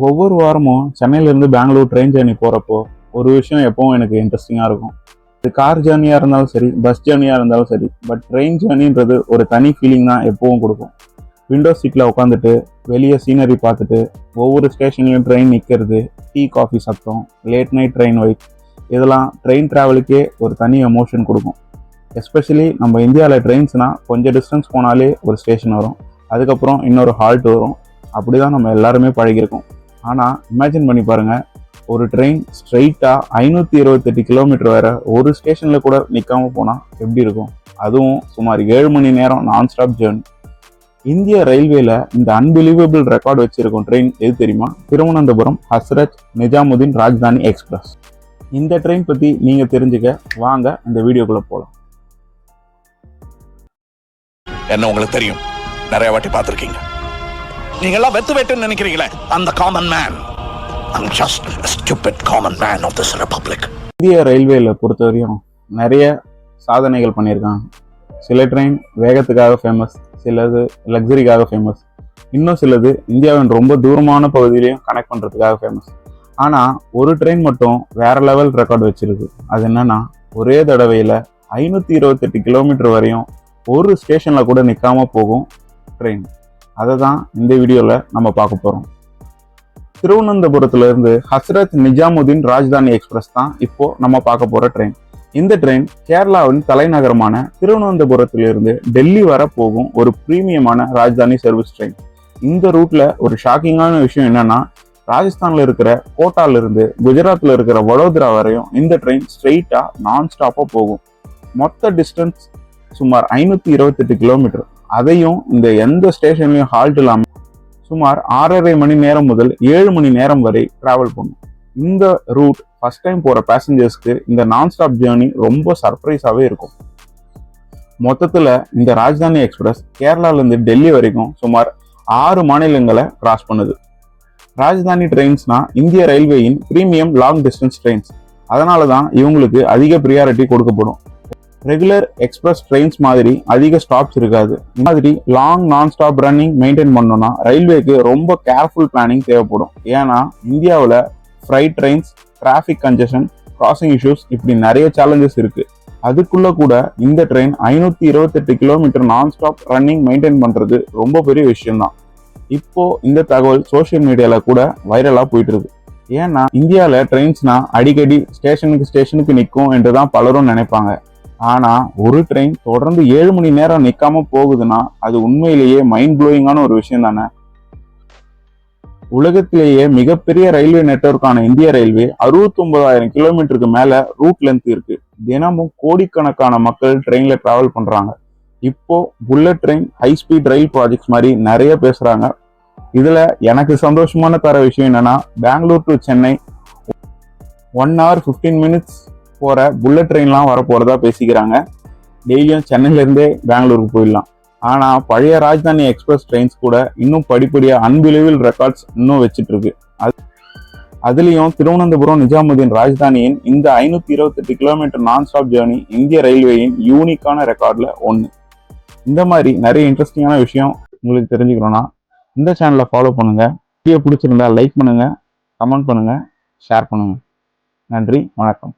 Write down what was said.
ஒவ்வொரு வாரமும் சென்னையிலேருந்து பெங்களூர் ட்ரெயின் ஜேர்னி போகிறப்போ ஒரு விஷயம் எப்பவும் எனக்கு இன்ட்ரெஸ்டிங்காக இருக்கும். இது கார் ஜேர்னியாக இருந்தாலும் சரி, பஸ் ஜேர்னியாக இருந்தாலும் சரி, பட் ட்ரெயின் ஜேர்னின்றது ஒரு தனி ஃபீலிங் தான் எப்பவும் கொடுக்கும். விண்டோ சீட்டில் உட்காந்துட்டு வெளியே சீனரி பார்த்துட்டு ஒவ்வொரு ஸ்டேஷன்லையும் ட்ரெயின் நிற்கிறது, டீ காஃபி சத்தம், லேட் நைட் ட்ரெயின் வைப், இதெல்லாம் ட்ரெயின் ட்ராவலுக்கே ஒரு தனி எமோஷன் கொடுக்கும். எஸ்பெஷலி நம்ம இந்தியாவில் ட்ரெயின்ஸ்னால் கொஞ்சம் டிஸ்டன்ஸ் போனாலே ஒரு ஸ்டேஷன் வரும், அதுக்கப்புறம் இன்னொரு ஹால்ட் வரும். அப்படி தான் நம்ம எல்லாருமே பழகியிருக்கோம். ஆனால் இமேஜின் பண்ணி பாருங்கள், ஒரு ட்ரெயின் ஸ்ட்ரெயிட்டாக 528 கிலோமீட்டர் வேறு ஒரு ஸ்டேஷனில் கூட நிற்காமல் போனால் எப்படி இருக்கும்? அதுவும் சுமார் 7 மணி நேரம் நான் ஸ்டாப் ஜேர்னி. இந்திய ரயில்வேல இந்த அன்பிலீவபிள் ரெக்கார்டு வச்சிருக்கும் ட்ரெயின் எது தெரியுமா? திருவனந்தபுரம் ஹஸ்ரத் நிஜாமுதீன் ராஜ்தானி எக்ஸ்பிரஸ். இந்த ட்ரெயின் பற்றி நீங்கள் தெரிஞ்சுக்க வாங்க இந்த வீடியோக்குள்ளே போகலாம். என்ன உங்களுக்கு தெரியும், நிறைய வாட்டி பார்த்துருக்கீங்க. நீங்கெல்லாம் வெத்து வெட்டுன்னு நினைக்கிறீங்களே, அந்த common man. I'm just a stupid common man of this republic. இந்திய ரயில்வேல பொறுத்தவரையும் நிறைய சாதனைகள் பண்ணியிருக்காங்க. சில ட்ரெயின் வேகத்துக்காக ஃபேமஸ், சிலது லக்ஸரிக்காக ஃபேமஸ், இன்னும் சிலது இந்தியாவின் ரொம்ப தூரமான பகுதியிலையும் கனெக்ட் பண்ணுறதுக்காக ஃபேமஸ். ஆனால் ஒரு ட்ரெயின் மட்டும் வேற லெவல் ரெக்கார்டு வச்சிருக்கு. அது என்னன்னா, ஒரே தடவையில் 528 கிலோமீட்டர் வரையும் ஒரு ஸ்டேஷனில் கூட நிற்காம போகும் ட்ரெயின். அதை தான் இந்த வீடியோவில் நம்ம பார்க்க போகிறோம். திருவனந்தபுரத்துலேருந்து ஹஸ்ரத் நிஜாமுதீன் ராஜ்தானி எக்ஸ்பிரஸ் தான் இப்போ நம்ம பார்க்க போகிற ட்ரெயின். இந்த ட்ரெயின் கேரளாவின் தலைநகரமான திருவனந்தபுரத்திலிருந்து டெல்லி வர போகும் ஒரு பிரீமியமான ராஜ்தானி சர்வீஸ் ட்ரெயின். இந்த ரூட்ல ஒரு ஷாக்கிங்கான விஷயம் என்னன்னா, ராஜஸ்தான்ல இருக்கிற கோட்டாலிருந்து குஜராத்ல இருக்கிற வடோதரா வரையும் இந்த ட்ரெயின் ஸ்ட்ரெயிட்டா நான் ஸ்டாப்பா போகும். மொத்த டிஸ்டன்ஸ் சுமார் 528 கிலோமீட்டர். அதையும் இந்த எந்த ஸ்டேஷன்லையும் ஹால்ட் இல்லாமல் சுமார் 6.5 மணி நேரம் முதல் 7 மணி நேரம் வரை டிராவல் பண்ணும். இந்த ரூட் ஃபர்ஸ்ட் டைம் போகிற பேசஞ்சர்ஸ்க்கு இந்த நான் ஸ்டாப் ஜேர்னி ரொம்ப சர்ப்ரைஸாகவே இருக்கும். மொத்தத்தில் இந்த ராஜ்தானி எக்ஸ்பிரஸ் கேரளாவிலேருந்து டெல்லி வரைக்கும் சுமார் 6 மாநிலங்களை கிராஸ் பண்ணுது. ராஜ்தானி ட்ரெயின்ஸ்னா இந்திய ரயில்வேயின் பிரீமியம் லாங் டிஸ்டன்ஸ் ட்ரெயின்ஸ். அதனால தான் இவங்களுக்கு அதிக ப்ரியாரிட்டி கொடுக்கப்படும். ரெகுலர் எக்ஸ்பிரஸ் ட்ரெயின்ஸ் மாதிரி அதிக ஸ்டாப்ஸ் இருக்காது. இந்த மாதிரி லாங் நான் ஸ்டாப் ரன்னிங் மெயின்டைன் பண்ணோம்னா ரயில்வேக்கு ரொம்ப கேர்ஃபுல் பிளானிங் தேவைப்படும். ஏன்னா இந்தியாவில் fried trains, traffic congestion, crossing issues, இப்படி நிறைய சேலஞ்சஸ் இருக்கு. அதுக்குள்ள கூட இந்த ட்ரெயின் 528 கிலோமீட்டர் நான் ஸ்டாப் ரன்னிங் மெயின்டைன் பண்றது ரொம்ப பெரிய விஷயம்தான். இப்போ இந்த தகவல் சோசியல் மீடியால கூட வைரலா போயிட்டு இருக்கு. ஏன்னா இந்தியாவில் ட்ரெயின்ஸ்னா அடிக்கடி ஸ்டேஷனுக்கு நிற்கும் என்றுதான் பலரும் நினைப்பாங்க. ஆனா ஒரு ட்ரெயின் தொடர்ந்து 7 மணி நேரம் நிக்காம போகுதுன்னா அது உண்மையிலேயே மைண்ட் ப்ளோயிங்கான ஒரு விஷயம் தானே. உலகத்திலேயே மிகப்பெரிய ரயில்வே நெட்வொர்க்கான இந்திய ரயில்வே 69,000 கிலோமீட்டருக்கு மேல ரூட் லென்த் இருக்கு. தினமும் கோடிக்கணக்கான மக்கள் ட்ரெயின்ல டிராவல் பண்றாங்க. இப்போ புல்லட் ட்ரெயின், ஹை ஸ்பீட் ரயில் ப்ராஜெக்ட்ஸ் மாதிரி நிறைய பேசுறாங்க. இதுல எனக்கு சந்தோஷமான தர விஷயம் என்னன்னா, Bangalore to Chennai 1 hour 15 minutes போகிற புல்லட் ட்ரெயின்லாம் வர போகிறதா பேசிக்கிறாங்க. டெய்லியும் சென்னையிலேருந்தே பெங்களூருக்கு போயிடலாம். ஆனால் பழைய ராஜ்தானி எக்ஸ்பிரஸ் ட்ரெயின்ஸ் கூட இன்னும் படிப்படியாக அன்பிலீவபிள் ரெக்கார்ட்ஸ் இன்னும் வச்சுட்டு இருக்கு. அதுலேயும் திருவனந்தபுரம் நிஜாமுதீன் ராஜ்தானியின் இந்த 528 கிலோமீட்டர் நான் ஸ்டாப் ஜேர்னி இந்திய ரயில்வேயின் யூனிக்கான ரெக்கார்டில் ஒன்று. இந்த மாதிரி நிறைய இன்ட்ரெஸ்டிங்கான விஷயம் உங்களுக்கு தெரிஞ்சுக்கணும்னா இந்த சேனலை ஃபாலோ பண்ணுங்கள். வீடியோ பிடிச்சிருந்தா லைக் பண்ணுங்கள், கமெண்ட் பண்ணுங்கள், ஷேர் பண்ணுங்கள். நன்றி, வணக்கம்.